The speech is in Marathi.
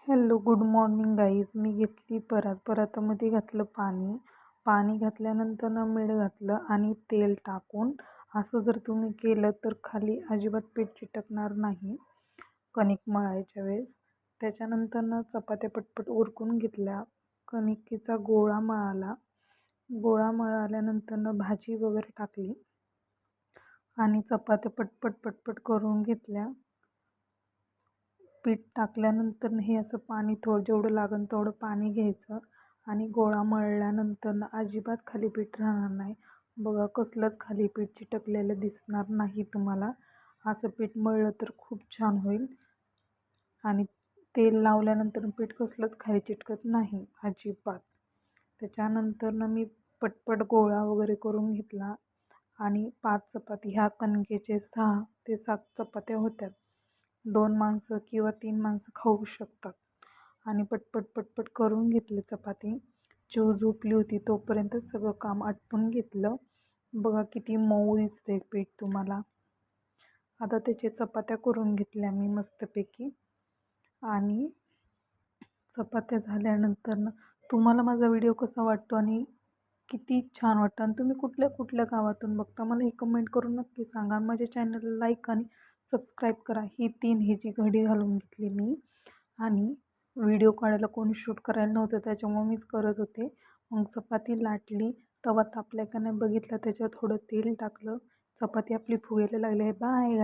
Hello good morning guys. मी घेतली परातामध्ये घातलं पाणी घातल्यानंतर मीठ घातलं आणि तेल टाकून असं जर तुम्ही केलं तर खाली अजिबात पीठ चिटकणार नाही कणिक मळायच्या वेळेस. त्याच्यानंतर चपात्या पटपट उरकून घेतल्या, कणिकेचा गोळा मळाला. गोळा मळाल्यानंतर भाजी वगैरे टाकली आणि चपात्या पटपट करून घेतल्या. पीठ टाकल्यानंतर हे असं पाणी जेवढं लागेल तेवढं पाणी घ्यायचं आणि गोळा मळल्यानंतर अजिबात खाली पीठ राहणार नाही. बघा कसलंच खाली पीठ चिटकलेलं दिसणार नाही तुम्हाला. असं पीठ मळलं तर खूप छान होईल आणि तेल लावल्यानंतर पीठ कसलंच खाली चिटकत नाही अजिबात. त्याच्यानंतर मी पटपट गोळा वगैरे करून घेतला आणि 5 चपाती, ह्या कणकेचे 6 ते 7 चपात्या होत्या. 2 माणसं किंवा 3 माणसं खाऊ शकतात आणि पटपट करून घेतले चपाती. चिव झोपली होती तोपर्यंत सगळं काम आटपून घेतलं. बघा किती मऊ दिसते पीठ तुम्हाला. आता त्याचे चपात्या करून घेतल्या मी मस्तपैकी आणि चपात्या झाल्यानंतर तुम्हाला माझा व्हिडिओ कसा वाटतो आणि किती छान वाटतं आणि तुम्ही कुठल्या गावातून बघता मला हे कमेंट करून नक्की सांगा. माझ्या चॅनलला लाईक आणि सबस्क्राईब करा. ही जी घडी घालून घेतली मी आणि व्हिडिओ काढायला कोणी शूट करायला नव्हतं त्याच्यामुळे मीच करत होते. मग चपाती लाटली, तवा तापल्या का नाही बघितलं, त्याच्यावर थोडं तेल टाकलं, चपाती आपली फुगायला लागली आहे. बाय.